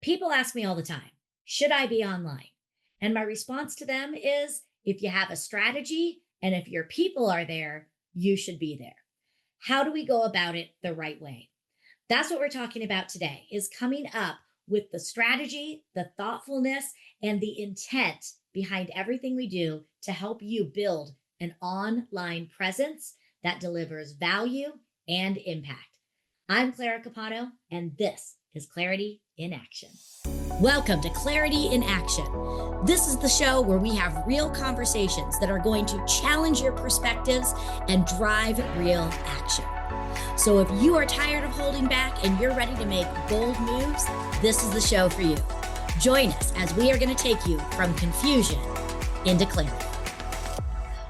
People ask me all the time, should I be online? And my response to them is if you have a strategy and if your people are there, you should be there. How do we go about it the right way? That's what we're talking about today is coming up with the strategy, the thoughtfulness, and the intent behind everything we do to help you build an online presence that delivers value and impact. I'm Clara Capano, and this is Clarity in Action. Welcome to Clarity in Action. This is the show where we have real conversations that are going to challenge your perspectives and drive real action. So if you are tired of holding back and you're ready to make bold moves, this is the show for you. Join us as we are going to take you from confusion into clarity.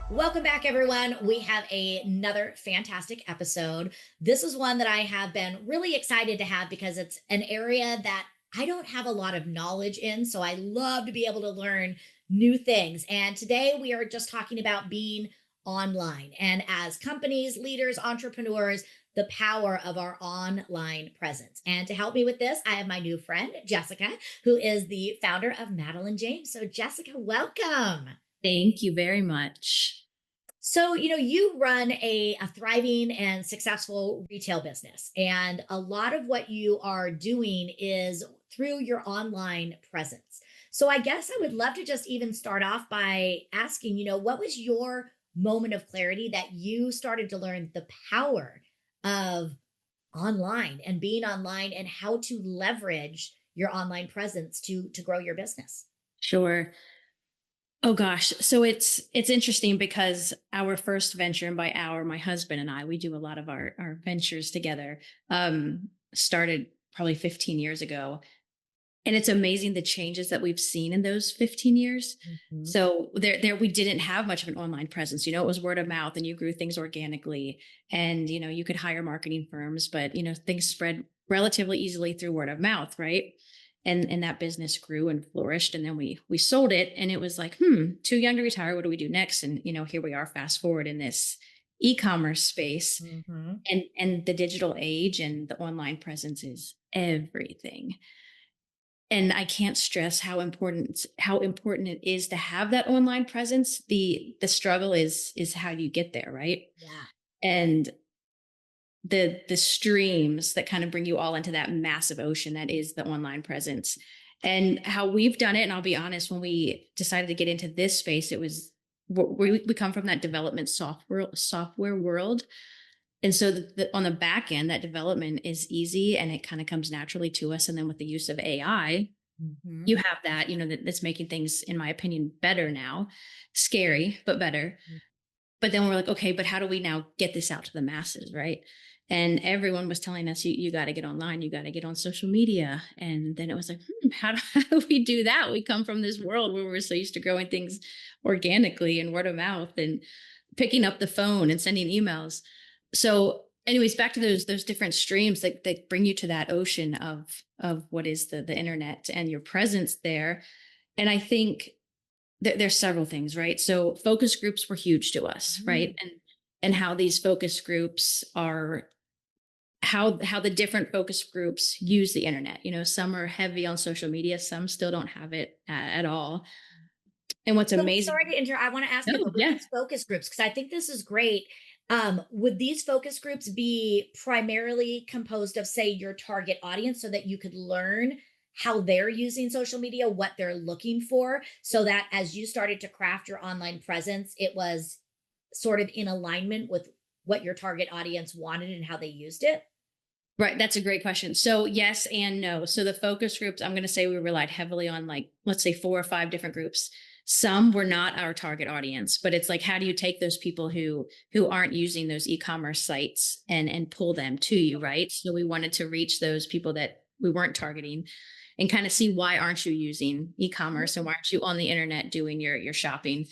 Welcome back, everyone. We have another fantastic episode. This is one that I have been really excited to have because it's an area that I don't have a lot of knowledge in. So I love to be able to learn new things. And today we are just talking about being online and as companies, leaders, entrepreneurs, the power of our online presence. And to help me with this, I have my new friend, Jessica, who is the founder of Madeline James. So Jessica, welcome. Thank you very much. So, you run a thriving and successful retail business, and a lot of what you are doing is through your online presence. So I guess I would love to just even start off by asking, what was your moment of clarity that you started to learn the power of online and being online and how to leverage your online presence to grow your business? Sure. Oh gosh. So it's interesting because our first venture, and by our, my husband and I, we do a lot of our ventures together, started probably 15 years ago. And it's amazing the changes that we've seen in those 15 years. Mm-hmm. So there we didn't have much of an online presence. It was word of mouth and you grew things organically, and, you could hire marketing firms, but, things spread relatively easily through word of mouth. Right. And that business grew and flourished. And then we sold it, and it was like, too young to retire. What do we do next? And, here we are, fast forward in this e-commerce space, Mm-hmm. and the digital age and the online presence is everything. And I can't stress how important it is to have that online presence. The struggle is how you get there, right? Yeah. And the streams that kind of bring you all into that massive ocean that is the online presence. And how we've done it, and I'll be honest, when we decided to get into this space, it was we come from that development software world. And so on the back end, that development is easy and it kind of comes naturally to us. And then with the use of AI, Mm-hmm. you have that, that's making things, in my opinion, better now. Scary, but better. But then we're like, okay, but how do we now get this out to the masses, right? And everyone was telling us, you got to get online, you got to get on social media. And then it was like, how do we do that? We come from this world where we're so used to growing things organically and word of mouth and picking up the phone and sending emails. So anyways, back to those different streams that bring you to that ocean of what is the internet and your presence there. And I think there's several things, right? So focus groups were huge to us, right? And how these focus groups are, how the different focus groups use the internet. Some are heavy on social media, some still don't have it at all. And what's amazing. Sorry to interrupt. I want to ask you about these focus groups, because I think this is great. Would these focus groups be primarily composed of, say, your target audience so that you could learn how they're using social media, what they're looking for, so that as you started to craft your online presence, it was sort of in alignment with what your target audience wanted and how they used it? Right. That's a great question. So yes and no. So the focus groups, I'm going to say we relied heavily on, like, let's say 4 or 5 different groups. Some were not our target audience, but it's like, how do you take those people who aren't using those e-commerce sites and pull them to you, right? So we wanted to reach those people that we weren't targeting and kind of see, why aren't you using e-commerce and why aren't you on the internet doing your shopping?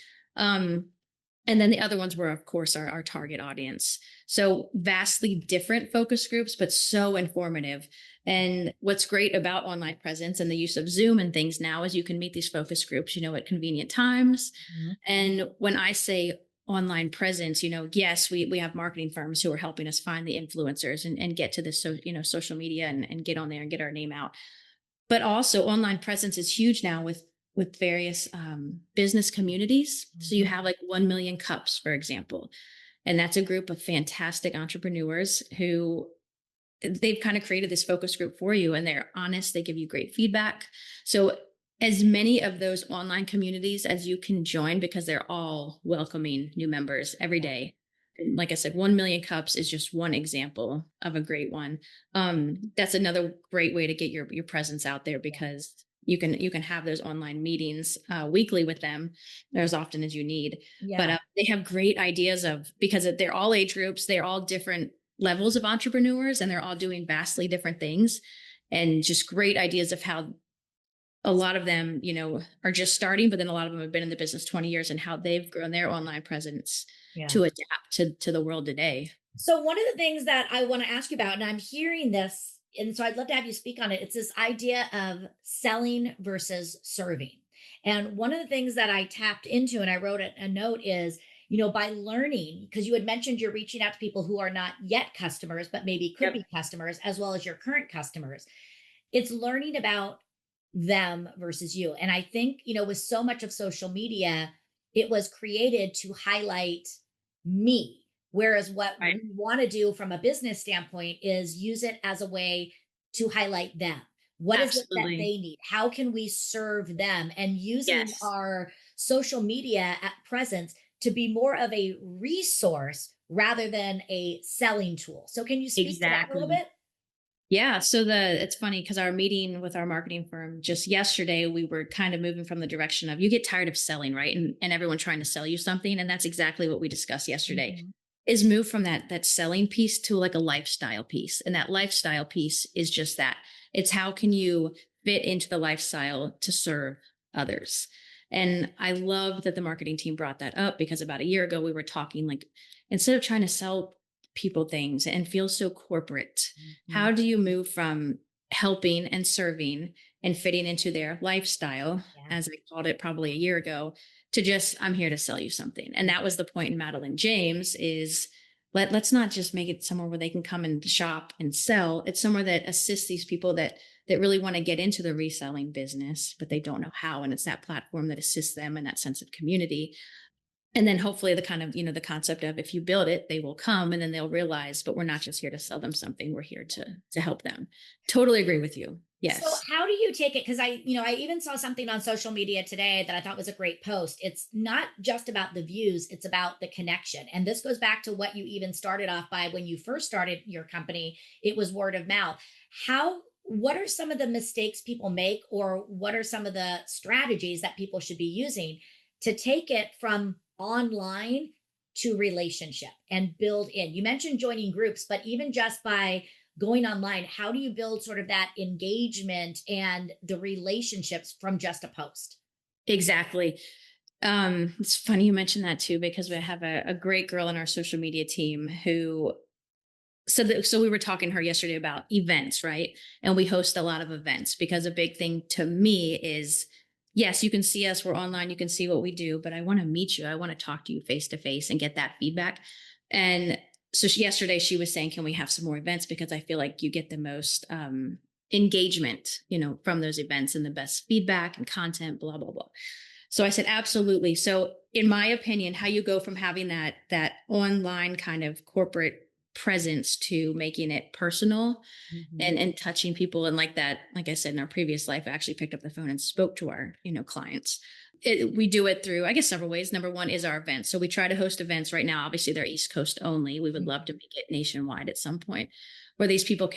And then the other ones were, of course, our target audience. So vastly different focus groups, but so informative. And what's great about online presence and the use of Zoom and things now is you can meet these focus groups, at convenient times. Mm-hmm. And when I say online presence, yes, we have marketing firms who are helping us find the influencers and get to this, social media and get on there and get our name out. but also online presence is huge now with various business communities. So you Mhm. have like 1 million cups, for example, and that's a group of fantastic entrepreneurs who they've kind of created this focus group for you, and they're honest, they give you great feedback. So as many of those online communities as you can join, because they're all welcoming new members every Yeah. day. And like I said, 1 million cups is just one example of a great one. That's another great way to get your presence out there, Yeah. because you can have those online meetings weekly with them, as often as you need. But Yeah. they have great ideas of, because they're all age groups, they're all different levels of entrepreneurs, and they're all doing vastly different things, and just great ideas of how a lot of them, are just starting, but then a lot of them have been in the business 20 years, and how they've grown their online presence Yeah. to adapt to the world today. So one of the things that I want to ask you about, and I'm hearing this, and so I'd love to have you speak on it. It's this idea of selling versus serving. And one of the things that I tapped into and I wrote a note is, by learning, because you had mentioned you're reaching out to people who are not yet customers, but maybe could Yep. be customers, as well as your current customers. It's learning about them versus you. And I think, with so much of social media, it was created to highlight me. Whereas what Right. we want to do from a business standpoint is use it as a way to highlight them. What is it that Absolutely. they need? How can we serve them? And using Yes. our social media at presence to be more of a resource rather than a selling tool. So, can you speak to that a little Exactly. bit? Yeah. So it's funny because our meeting with our marketing firm just yesterday, we were kind of moving from the direction of, you get tired of selling, right? And everyone trying to sell you something. And that's exactly what we discussed yesterday, Mhm. is move from that selling piece to like a lifestyle piece. And that lifestyle piece is just that. It's how can you fit into the lifestyle to serve others. And I love that the marketing team brought that up, because about a year ago we were talking like, instead of trying to sell people things and feel so corporate, Mhm. how do you move from helping and serving and fitting into their lifestyle, Yeah. as I called it probably a year ago, to just, I'm here to sell you something. And that was the point in Madeline James, is let's not just make it somewhere where they can come and shop and sell. It's somewhere that assists these people that really want to get into the reselling business, but they don't know how. And it's that platform that assists them in that sense of community. And then hopefully the kind of, the concept of, if you build it, they will come, and then they'll realize, but we're not just here to sell them something. We're here to help them. Totally agree with you. So Yes. how do you take it? Because I even saw something on social media today that I thought was a great post. It's not just about the views, it's about the connection. And this goes back to what you even started off by when you first started your company. It was word of mouth. What are some of the mistakes people make, or what are some of the strategies that people should be using to take it from online to relationship and build in? You mentioned joining groups, but even just by going online, how do you build sort of that engagement and the relationships from just a post? Exactly. It's funny you mentioned that too, because we have a great girl in our social media team who, so we were talking to her yesterday about events, right? And we host a lot of events, because a big thing to me is, yes, you can see us, we're online, you can see what we do, but I want to meet you. I want to talk to you face to face and get that feedback. And so yesterday she was saying, can we have some more events? Because I feel like you get the most engagement, from those events, and the best feedback and content, blah, blah, blah. So I said, absolutely. So in my opinion, how you go from having that online kind of corporate presence to making it personal Mhm. and touching people, and like that, like I said, in our previous life, I actually picked up the phone and spoke to our clients. We do it through, I guess, several ways. Number one is our events. So we try to host events. Right now, obviously they're East Coast only. We would love to make it nationwide at some point, where these people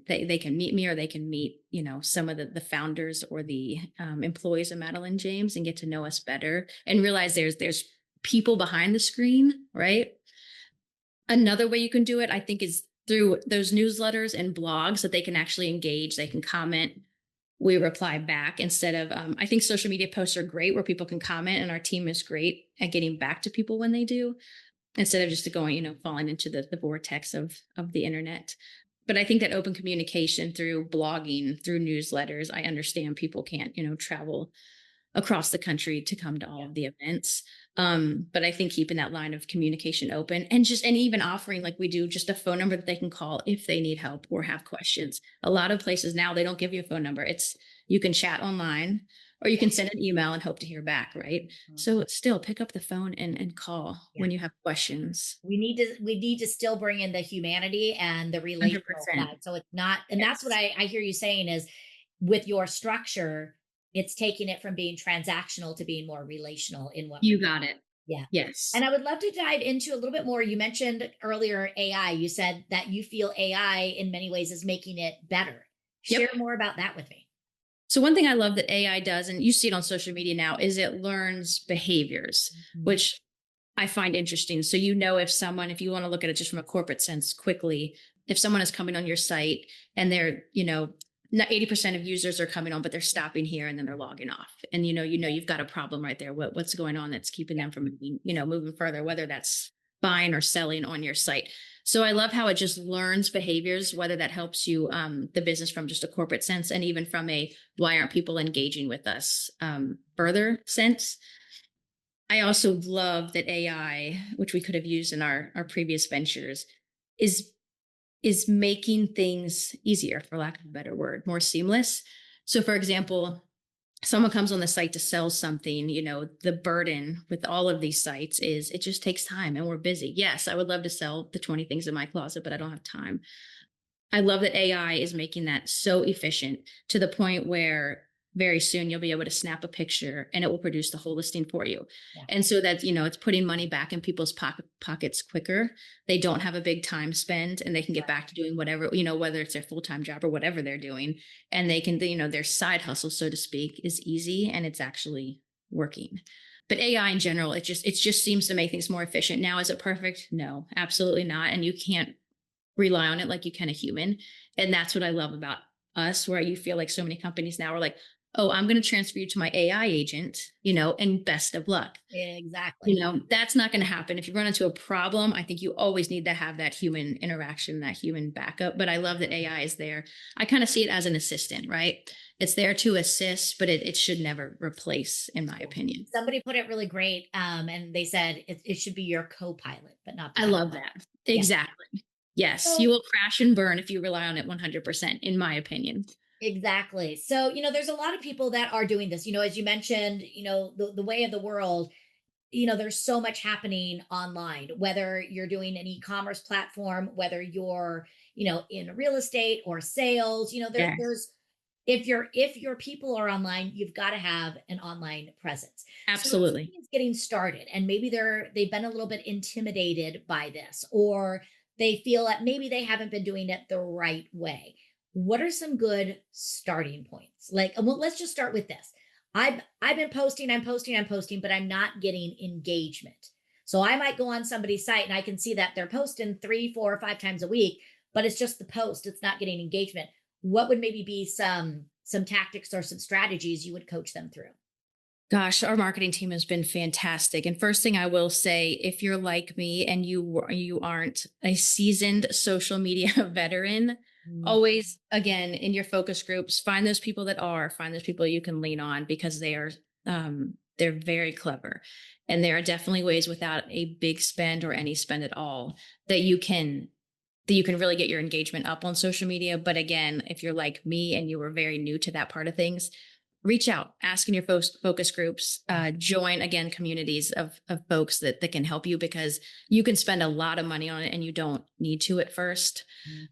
they can meet me, or they can meet some of the founders or the employees of Madeline James, and get to know us better, and realize there's people behind the screen, right? Another way you can do it, I think, is through those newsletters and blogs, that they can actually engage, they can comment, we reply back, instead of, I think social media posts are great where people can comment, and our team is great at getting back to people when they do, instead of just going, falling into the vortex of the internet. But I think that open communication through blogging, through newsletters, I understand people can't, travel across the country to come to all Yeah. of the events. But I think keeping that line of communication open, and even offering, like we do, just a phone number that they can call if they need help or have questions. A lot of places now, they don't give you a phone number. You can chat online or you Yeah. can send an email and hope to hear back, right? Mhm. So still pick up the phone and call Yeah. when you have questions. We need to still bring in the humanity and the relational 100%. side. So it's not, and that's what Yes. I hear you saying is with your structure, it's taking it from being transactional to being more relational in what we're You doing. got it. Yeah. Yes. And I would love to dive into a little bit more. You mentioned earlier AI. You said that you feel AI in many ways is making it better. Share Yep. more about that with me. So one thing I love that AI does, and you see it on social media now, is it learns behaviors, Mhm. which I find interesting. So you know if you want to look at it just from a corporate sense quickly, if someone is coming on your site and they're, not 80% of users are coming on, but they're stopping here and then they're logging off. And you've got a problem right there. What's going on that's keeping Yeah. them from moving further, whether that's buying or selling on your site. So I love how it just learns behaviors, whether that helps you the business from just a corporate sense and even from a why aren't people engaging with us further sense. I also love that AI, which we could have used in our previous ventures, is is making things easier, for lack of a better word, more seamless. So, for example, someone comes on the site to sell something, the burden with all of these sites is it just takes time and we're busy. Yes, I would love to sell the 20 things in my closet, but I don't have time. I love that AI is making that so efficient to the point where very soon you'll be able to snap a picture and it will produce the whole listing for you. Yeah. And so that, it's putting money back in people's pockets quicker. They don't have a big time spend and they can get back to doing whatever, whether it's their full-time job or whatever they're doing. And they can, their side hustle, so to speak, is easy and it's actually working. But AI in general, it just seems to make things more efficient. Now, is it perfect? No, absolutely not. And you can't rely on it like you can a human. And that's what I love about us, where you feel like so many companies now are like, oh, I'm going to transfer you to my AI agent, and best of luck. Exactly. That's not going to happen. If you run into a problem, I think you always need to have that human interaction, that human backup. But I love that AI is there. I kind of see it as an assistant, right? It's there to assist, but it should never replace, in my opinion. Somebody put it really great. And they said it should be your co-pilot, but not the I pilot. love that. Yeah. Exactly. Yes, you So will crash and burn if you rely on it 100%, in my opinion. exactly. So, there's a lot of people that are doing this, as you mentioned, the way of the world, there's so much happening online, whether you're doing an e-commerce platform, whether you're, in real estate or sales, Yes, there's if your people are online, you've got to have an online presence. So if absolutely. somebody's getting started and maybe they've been a little bit intimidated by this, or they feel that maybe they haven't been doing it the right way. What are some good starting points? Like, well, let's just start with this. I've been posting, I'm posting, but I'm not getting engagement. So I might go on somebody's site and I can see that they're posting 3, 4, or 5 times a week, but it's just the post. It's not getting engagement. What would maybe be some tactics or some strategies you would coach them through? Gosh, our marketing team has been fantastic. And first thing I will say, if you're like me and you aren't a seasoned social media veteran, Mm. always again in your focus groups, find those people you can lean on because they're very clever. And there are definitely ways without a big spend or any spend at all that you can really get your engagement up on social media. But again, if you're like me and you were very new to that part of things, reach out, ask in your focus groups, join again communities of folks that can help you because you can spend a lot of money on it and you don't need to at first. Mm.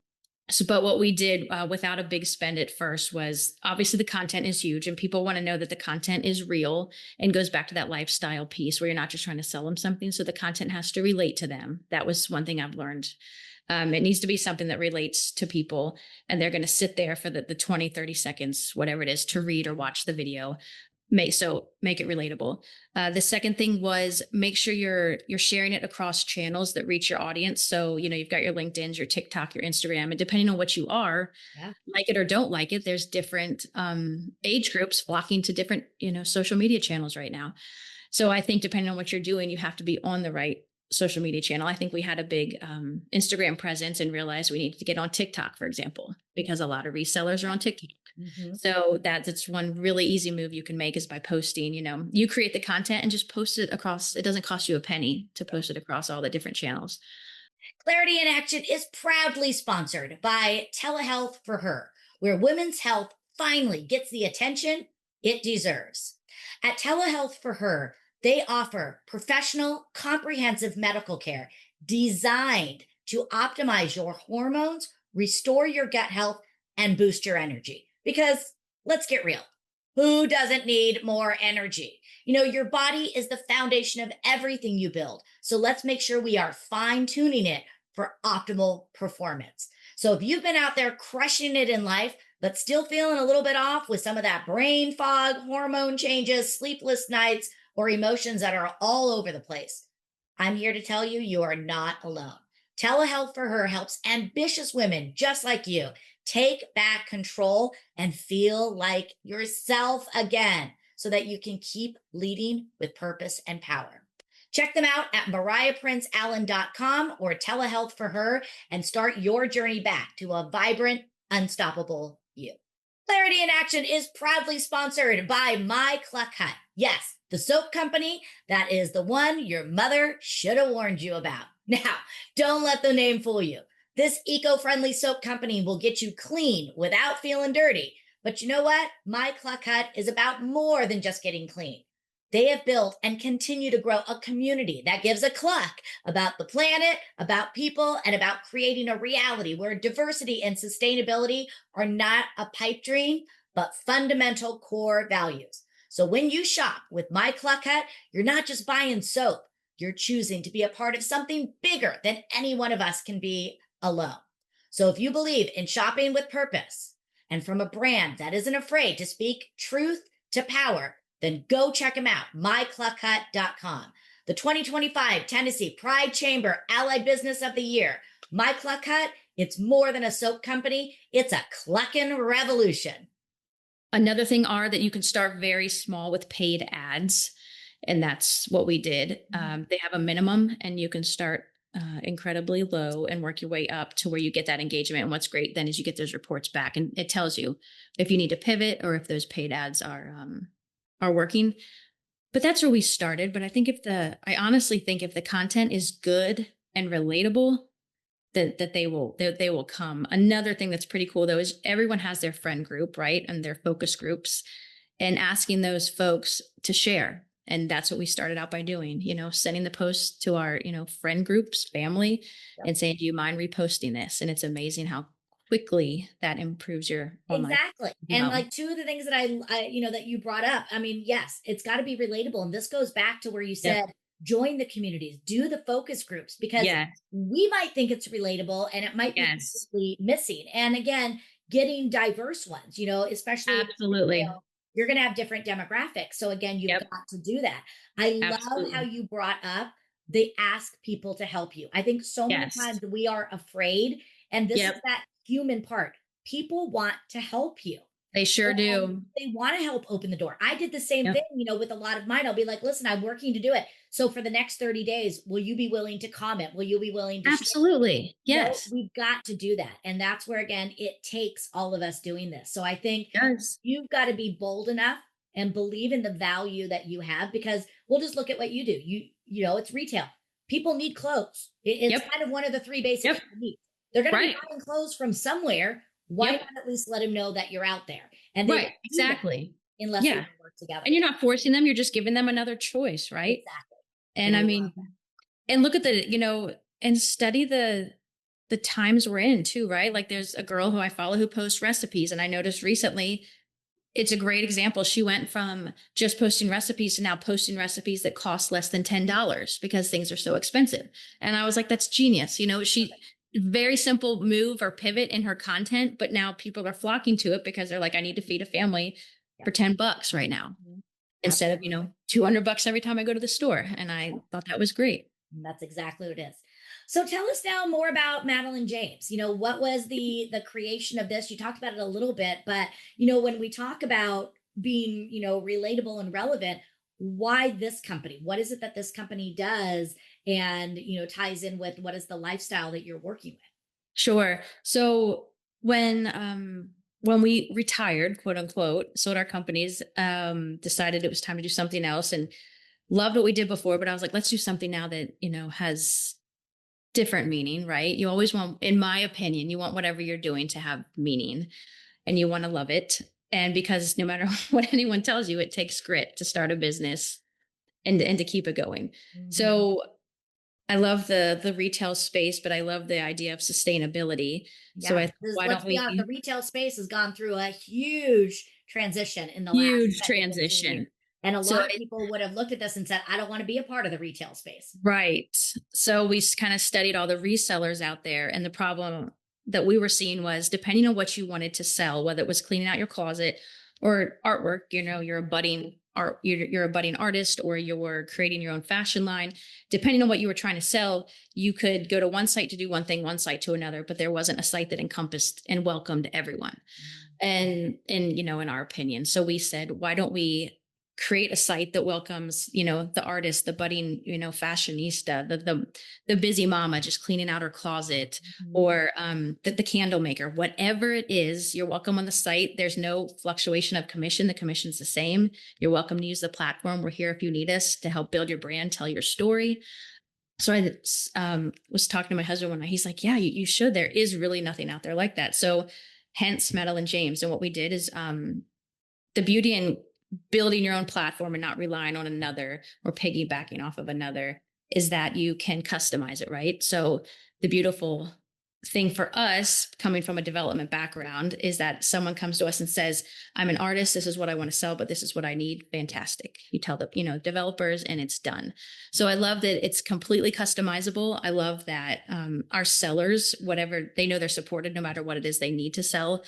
So, but what we did without a big spend at first was obviously the content is huge and people want to know that the content is real and goes back to that lifestyle piece where you're not just trying to sell them something. So the content has to relate to them. That was one thing I've learned. It needs to be something that relates to people and they're going to sit there for the 20, 30 seconds, whatever it is, to read or watch the video. Make it relatable. The second thing was make sure you're sharing it across channels that reach your audience. So you've got your LinkedIn's, your TikTok, your Instagram, and depending on what you are, Yeah. like it or don't like it, there's different age groups flocking to different social media channels right now. So I think depending on what you're doing, you have to be on the right social media channel. I think we had a big Instagram presence and realized we needed to get on TikTok, for example, because a lot of resellers are on TikTok. Hmm. So that's one really easy move you can make is by posting, you create the content and just post it across. It doesn't cost you a penny to post it across all the different channels. Clarity in Action is proudly sponsored by Telehealth for Her, where women's health finally gets the attention it deserves. At Telehealth for Her, they offer professional, comprehensive medical care designed to optimize your hormones, restore your gut health, and boost your energy. Because let's get real, who doesn't need more energy? Your body is the foundation of everything you build. So let's make sure we are fine tuning it for optimal performance. So if you've been out there crushing it in life, but still feeling a little bit off with some of that brain fog, hormone changes, sleepless nights, or emotions that are all over the place, I'm here to tell you, you are not alone. Telehealth for Her helps ambitious women just like you take back control and feel like yourself again so that you can keep leading with purpose and power. Check them out at mariahprinceallen.com or Telehealth for Her and start your journey back to a vibrant, unstoppable you. Clarity in Action is proudly sponsored by My Cluck Hut. Yes, the soap company that is the one your mother should have warned you about. Now, don't let the name fool you. This eco-friendly soap company will get you clean without feeling dirty. But you know what? My Cluck Hut is about more than just getting clean. They have built and continue to grow a community that gives a cluck about the planet, about people, and about creating a reality where diversity and sustainability are not a pipe dream, but fundamental core values. So when you shop with My Cluck Hut, you're not just buying soap. You're choosing to be a part of something bigger than any one of us can be alone. So if you believe in shopping with purpose and from a brand that isn't afraid to speak truth to power, then go check them out, mycluckhut.com. The 2025 Tennessee Pride Chamber Allied Business of the Year. My Cluck Hut, it's more than a soap company. It's a clucking revolution. Another thing are that you can start very small with paid ads. And that's what we did. They have a minimum and you can start incredibly low and work your way up to where you get that engagement. And what's great then is you get those reports back and it tells you if you need to pivot or if those paid ads are working. But that's where we started. But I honestly think if the content is good and relatable, that they will come. Another thing that's pretty cool though is everyone has their friend group, right? And their focus groups, and asking those folks to share. And that's what we started out by doing, sending the posts to our, friend groups, family, and saying, do you mind reposting this? And it's amazing how quickly that improves your online. Exactly. And like two of the things that that you brought up, I mean, yes, it's got to be relatable. And this goes back to where you said, join the communities, do the focus groups, because we might think it's relatable and it might be completely missing. And again, getting diverse ones, especially absolutely. You're going to have different demographics. So again, you've got to do that. I love how you brought up, they ask people to help you. I think so many times we are afraid, and this is that human part. People want to help you. They sure do. They want to help open the door. I did the same thing, with a lot of mine. I'll be like, listen, I'm working to do it. So for the next 30 days, will you be willing to comment? Will you be willing to absolutely share? Yes. We've got to do that. And that's where, again, it takes all of us doing this. So I think you've got to be bold enough and believe in the value that you have, because we'll just look at what you do. It's retail. People need clothes. It's kind of one of the three basic needs. They're going to be buying clothes from somewhere. Why not at least let them know that you're out there? And they exactly. Unless we work together. And you're not forcing them. You're just giving them another choice, right? Exactly. And I mean, and look at and study the times we're in too, right? Like there's a girl who I follow who posts recipes. And I noticed recently, it's a great example. She went from just posting recipes to now posting recipes that cost less than $10 because things are so expensive. And I was like, that's genius. She very simple move or pivot in her content, but now people are flocking to it because they're like, I need to feed a family for $10 right now instead of, $200 every time I go to the store. And I thought that was great. That's exactly what it is. So tell us now more about Madeline James. What was the creation of this? You talked about it a little bit, but when we talk about being, relatable and relevant, why this company? What is it that this company does and, ties in with what is the lifestyle that you're working with? Sure. So when we retired, quote unquote, sold our companies, decided it was time to do something else and loved what we did before, but I was like, let's do something now that, has different meaning, right? You always want, in my opinion, you want whatever you're doing to have meaning and you want to love it. And because no matter what anyone tells you, it takes grit to start a business and to keep it going. Mhm. So I love the retail space, but I love the idea of sustainability. So Yeah, I thought, why let's don't be honest, the we retail space has gone through a huge transition in the last huge 10 to 15 transition. years. And a So lot of people would have looked at this and said, I don't want to be a part of the retail space. right. So we kind of studied all the resellers out there. And the problem that we were seeing was depending on what you wanted to sell, whether it was cleaning out your closet or artwork, you're a budding art, you're a budding artist, or you're creating your own fashion line. Depending on what you were trying to sell, you could go to one site to do one thing, one site to another, but there wasn't a site that encompassed and welcomed everyone. And in our opinion, so we said, why don't we create a site that welcomes the artist, the budding fashionista, the busy mama just cleaning out her closet, Mhm. or the candle maker, whatever it is, you're welcome on the site. There's no fluctuation of commission. The commission's the same. You're welcome to use the platform. We're here if you need us to help build your brand, tell your story. So I was talking to my husband one night. He's like, yeah, you should. There is really nothing out there like that. So hence Madeline James. And what we did is the beauty in building your own platform and not relying on another or piggybacking off of another is that you can customize it, right? So the beautiful thing for us coming from a development background is that someone comes to us and says, I'm an artist, this is what I want to sell, but this is what I need. Fantastic. You tell the developers and it's done. So I love that it's completely customizable. I love that our sellers, whatever, they know they're supported no matter what it is they need to sell.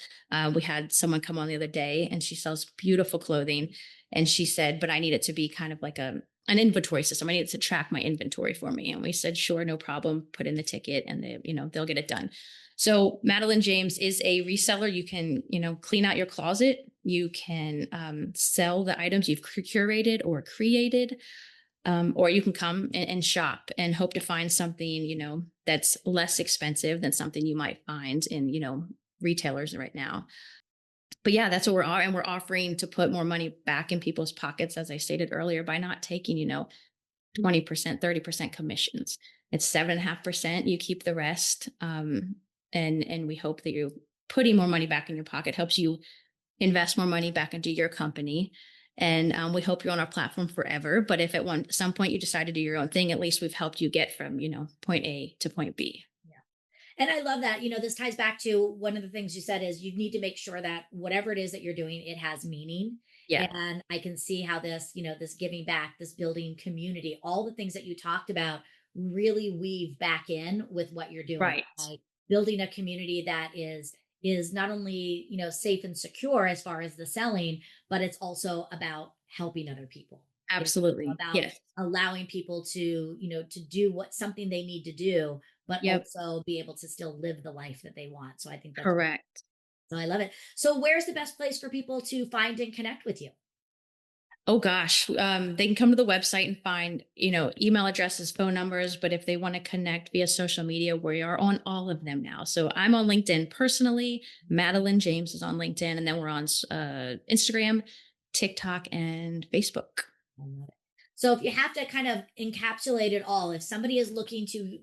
We had someone come on the other day and she sells beautiful clothing. And she said, but I need it to be kind of like an inventory system. I need it to track my inventory for me. And we said, sure, no problem. Put in the ticket and they'll get it done. So Madeline James is a reseller. You can, clean out your closet. You can sell the items you've curated or created. Or you can come and shop and hope to find something, that's less expensive than something you might find in, retailers right now. But yeah, that's what and we're offering to put more money back in people's pockets, as I stated earlier, by not taking, 20%, 30% commissions. It's 7.5%. You keep the rest. And we hope that you're putting more money back in your pocket, helps you invest more money back into your company. And we hope you're on our platform forever. But if at some point you decide to do your own thing, at least we've helped you get from, point A to point B. And I love that. This ties back to one of the things you said is you need to make sure that whatever it is that you're doing, it has meaning. Yeah. And I can see how this giving back, this building community, all the things that you talked about really weave back in with what you're doing. Right. Like building a community that is not only, safe and secure as far as the selling, but it's also about helping other people. It's Absolutely. about Yes. allowing people to, to do what something they need to do, but Yep. also be able to still live the life that they want. So I think that's Correct. so I love it. So where's the best place for people to find and connect with you? Oh gosh, they can come to the website and find, email addresses, phone numbers. But if they want to connect via social media, we are on all of them now. So I'm on LinkedIn personally. Madeline James is on LinkedIn, and then we're on Instagram, TikTok, and Facebook. I love it. So if you have to kind of encapsulate it all, if somebody is looking to,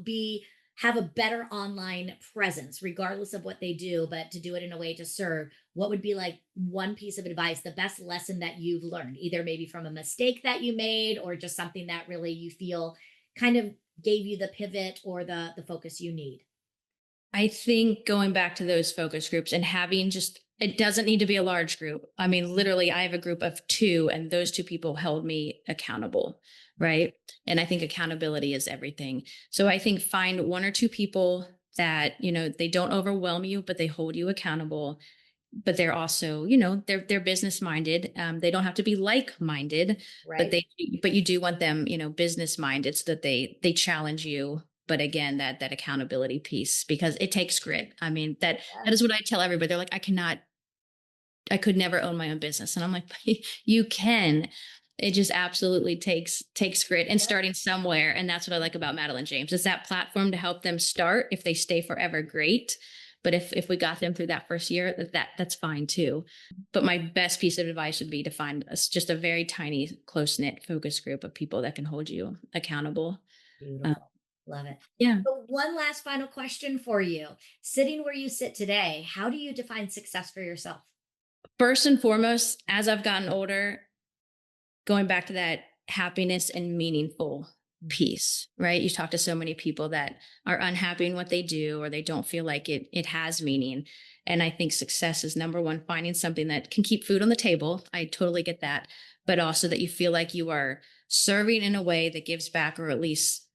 be have a better online presence, regardless of what they do, but to do it in a way to serve, what would be like one piece of advice, the best lesson that you've learned, either maybe from a mistake that you made or just something that really you feel kind of gave you the pivot or the focus you need? I think going back to those focus groups and having it doesn't need to be a large group. I mean, literally, I have a group of two, and those two people held me accountable. Right. And I think accountability is everything. So I think find one or two people that, they don't overwhelm you, but they hold you accountable. But they're also, they're business minded. They don't have to be like minded, but Right. but you do want them, business minded, so that they challenge you. But again, that accountability piece, because it takes grit. I mean, that is what I tell everybody. They're like, I could never own my own business. And I'm like, you can. It just absolutely takes grit and starting somewhere. And that's what I like about Madeline James. It's that platform to help them start. If they stay forever, great. But if we got them through that first year, that's fine too. But my best piece of advice would be to find just a very tiny, close knit focus group of people that can hold you accountable. Uh, Beautiful. Love it. yeah. So one last final question for you. Sitting where you sit today, how do you define success for yourself? First and foremost, as I've gotten older, going back to that happiness and meaningful piece, right? You talk to so many people that are unhappy in what they do, or they don't feel like it has meaning. And I think success is number one, finding something that can keep food on the table. I totally get that. But also that you feel like you are serving in a way that gives back, or at least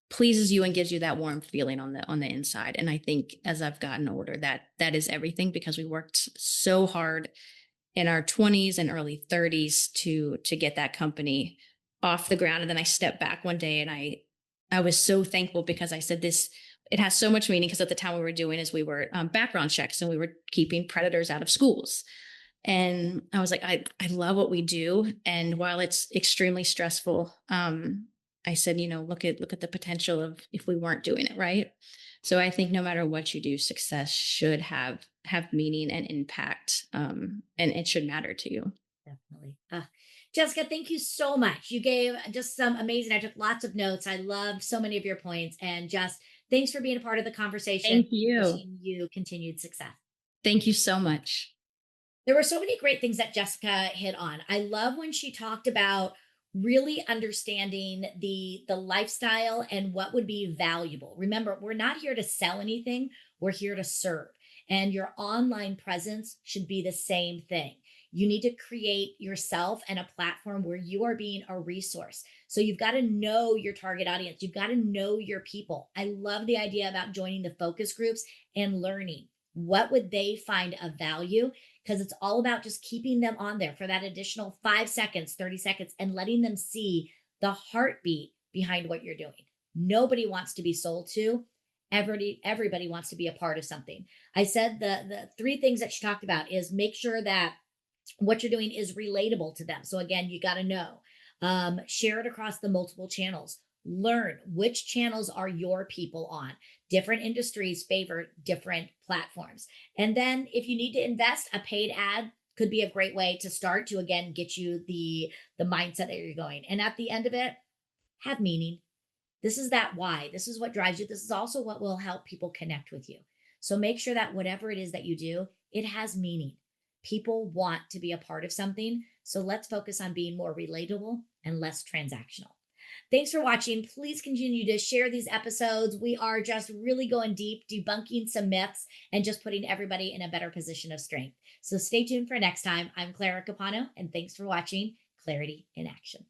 pleases you and gives you that warm feeling on the inside. And I think as I've gotten older, that is everything, because we worked so hard in our 20s and early 30s to get that company off the ground. And then I stepped back one day, and I was so thankful, because I said, this, it has so much meaning. Because at the time, what we were doing is we were background checks, and we were keeping predators out of schools. And I was like, I love what we do. And while it's extremely stressful, I said, look at the potential of if we weren't doing it right. So I think no matter what you do, success should have meaning and impact, and it should matter to you. Definitely. Jessica, thank you so much. You gave just some amazing, I took lots of notes. I love so many of your points, and just thanks for being a part of the conversation. Thank you. Wishing you continued success. Thank you so much. There were so many great things that Jessica hit on. I love when she talked about really understanding the lifestyle and what would be valuable. Remember, we're not here to sell anything, we're here to serve. And your online presence should be the same thing. You need to create yourself and a platform where you are being a resource. So you've got to know your target audience. You've got to know your people. I love the idea about joining the focus groups and learning what would they find of value, because it's all about just keeping them on there for that additional 5 seconds, 30 seconds, and letting them see the heartbeat behind what you're doing. Nobody wants to be sold to. Everybody wants to be a part of something. I said the three things that she talked about is make sure that what you're doing is relatable to them. So again, you got to know, share it across the multiple channels. Learn which channels are your people on. Different industries favor different platforms. And then if you need to invest, a paid ad could be a great way to start to, again, get you the mindset that you're going. And at the end of it, have meaning. This is that why. This is what drives you. This is also what will help people connect with you. So make sure that whatever it is that you do, it has meaning. People want to be a part of something. So let's focus on being more relatable and less transactional. Thanks for watching. Please continue to share these episodes. We are just really going deep, debunking some myths, and just putting everybody in a better position of strength. So stay tuned for next time. I'm Clara Capano, and thanks for watching Clarity in Action.